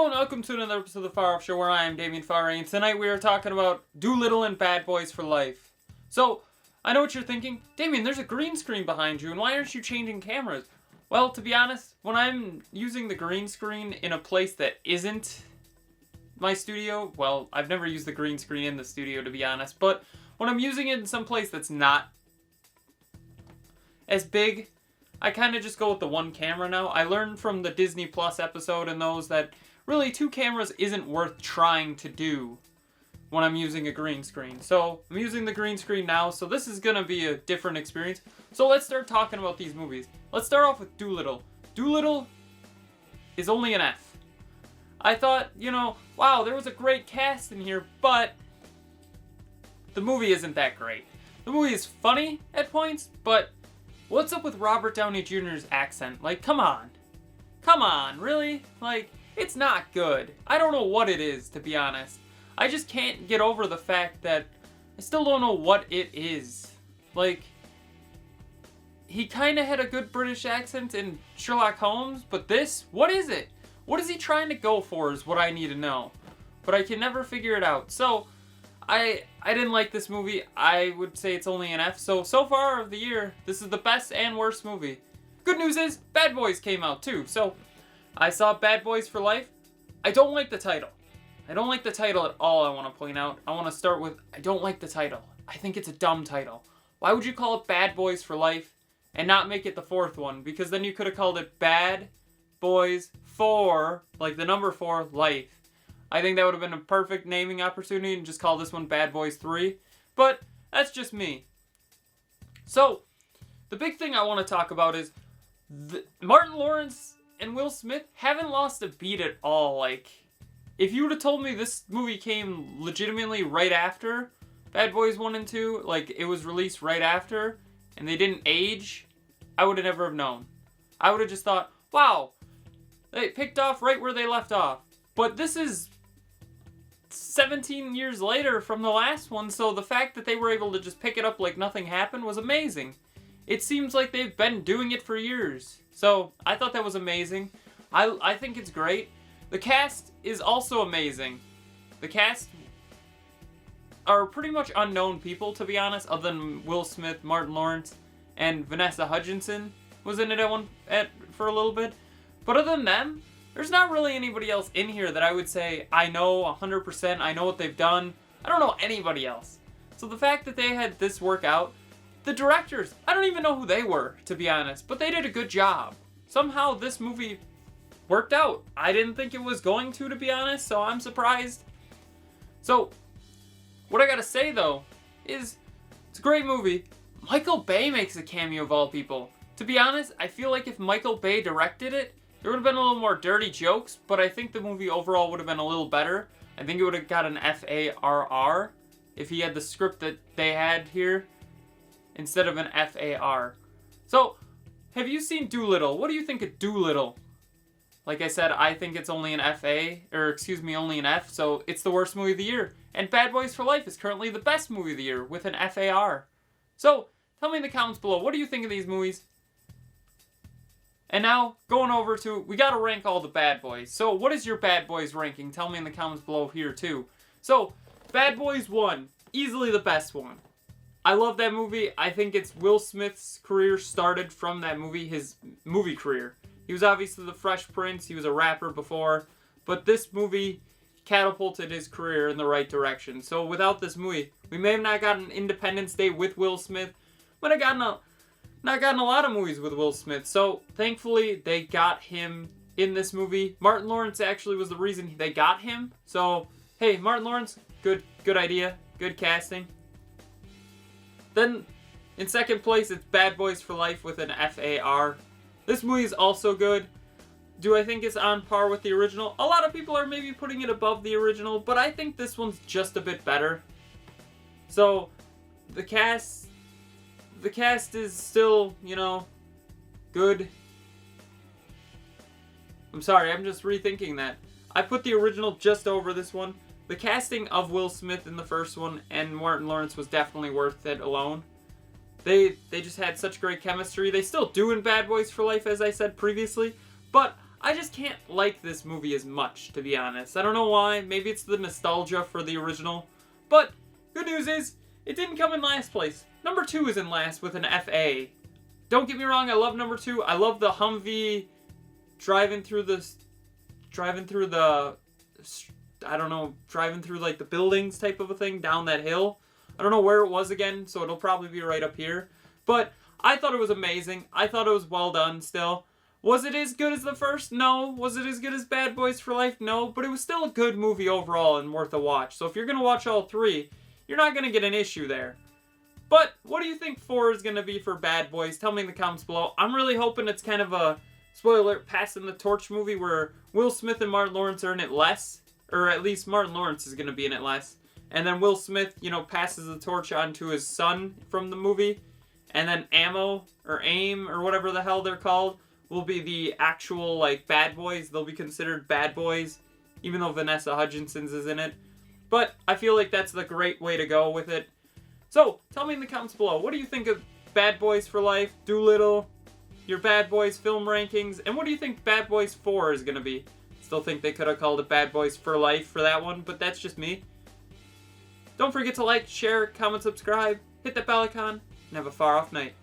Hello and welcome to another episode of the Farr Show, where I am Farr, and tonight we are talking about Dolittle and Bad Boys for Life. So, I know what you're thinking. Damien, there's a green screen behind you, and why aren't you changing cameras? Well, to be honest, when I'm using the green screen in a place that isn't my studio, well, I've never used the green screen in the studio, to be honest, but when I'm using it in some place that's not as big, I kind of just go with the one camera now. I learned from the Disney Plus episode and those that really 2 cameras isn't worth trying to do when I'm using a green screen. So I'm using the green screen now, so this is going to be a different experience. So let's start talking about these movies. Let's start off with Dolittle. Dolittle is only an F. I thought, wow, there was a great cast in here, but the movie isn't that great. The movie is funny at points, but what's up with Robert Downey Jr.'s accent? Like, come on. Come on, really? Like, it's not good. I don't know what it is, to be honest. I just can't get over the fact that I still don't know what it is. Like, he kind of had a good British accent in Sherlock Holmes, but this, what is it? What is he trying to go for is what I need to know. But I can never figure it out. So, I didn't like this movie. I would say it's only an F. So far of the year, this is the best and worst movie. Good news is, Bad Boys came out too. So, I saw Bad Boys for Life. I don't like the title. I don't like the title at all, I want to point out. I want to start with, I don't like the title. I think it's a dumb title. Why would you call it Bad Boys for Life and not make it the 4th one? Because then you could have called it Bad Boys for, like the number 4, Life. I think that would have been a perfect naming opportunity and just call this one Bad Boys 3. But that's just me. So, the big thing I want to talk about is Martin Lawrence and Will Smith haven't lost a beat at all. Like, if you would have told me this movie came legitimately right after Bad Boys 1 and 2, like it was released right after, and they didn't age, I would have never have known. I would have just thought, wow, they picked off right where they left off. But this is 17 years later from the last one, so the fact that they were able to just pick it up like nothing happened was amazing. It seems like they've been doing it for years. So, I thought that was amazing. I think it's great. The cast is also amazing. The cast are pretty much unknown people, to be honest, other than Will Smith, Martin Lawrence, and Vanessa Hudgenson was in it for a little bit. But other than them, there's not really anybody else in here that I would say, I know 100%, I know what they've done. I don't know anybody else. So the fact that they had this work out, the directors, I don't even know who they were, to be honest, but they did a good job. Somehow this movie worked out. I didn't think it was going to be honest, so I'm surprised. So, what I gotta say though, is it's a great movie. Michael Bay makes a cameo of all people. To be honest, I feel like if Michael Bay directed it, there would have been a little more dirty jokes, but I think the movie overall would have been a little better. I think it would have got an FARR if he had the script that they had here instead of an FAR. So, have you seen Dolittle? What do you think of Dolittle? Like I said, I think it's only an only an F, so it's the worst movie of the year. And Bad Boys for Life is currently the best movie of the year with an FAR. So, tell me in the comments below, what do you think of these movies? And now, going over to, we gotta rank all the Bad Boys. So, what is your Bad Boys ranking? Tell me in the comments below here too. So, Bad Boys 1, easily the best one. I love that movie. I think it's Will Smith's career started from that movie, his movie career. He was obviously the Fresh Prince, he was a rapper before, but this movie catapulted his career in the right direction. So without this movie, we may have not gotten Independence Day with Will Smith, but not gotten a lot of movies with Will Smith. So thankfully, they got him in this movie. Martin Lawrence actually was the reason they got him. So, hey, Martin Lawrence, good idea, good casting. Then, in second place, it's Bad Boys for Life with an FAR. This movie is also good. Do I think it's on par with the original? A lot of people are maybe putting it above the original, but I think this one's just a bit better. So, the cast is still, good. I'm sorry, I'm just rethinking that. I put the original just over this one. The casting of Will Smith in the first one and Martin Lawrence was definitely worth it alone. They just had such great chemistry. They still do in Bad Boys for Life, as I said previously. But I just can't like this movie as much, to be honest. I don't know why. Maybe it's the nostalgia for the original. But good news is, it didn't come in last place. Number 2 is in last with an FA. Don't get me wrong, I love number 2. I love the Humvee driving through like the buildings type of a thing down that hill. I don't know where it was again, so it'll probably be right up here. But I thought it was amazing. I thought it was well done still. Was it as good as the first? No. Was it as good as Bad Boys for Life? No. But it was still a good movie overall and worth a watch. So if you're going to watch all 3, you're not going to get an issue there. But what do you think 4 is going to be for Bad Boys? Tell me in the comments below. I'm really hoping it's kind of a, spoiler alert, passing the torch movie where Will Smith and Martin Lawrence are in it less. Or at least Martin Lawrence is going to be in it less. And then Will Smith, passes the torch on to his son from the movie. And then AIM, or whatever the hell they're called, will be the actual, Bad Boys. They'll be considered Bad Boys, even though Vanessa Hudgens is in it. But I feel like that's the great way to go with it. So, tell me in the comments below, what do you think of Bad Boys for Life, Dolittle, your Bad Boys film rankings, and what do you think Bad Boys 4 is going to be? Still think they could have called it Bad Boys for Life for that one, but that's just me. Don't forget to like, share, comment, subscribe, hit that bell icon, and have a far off night.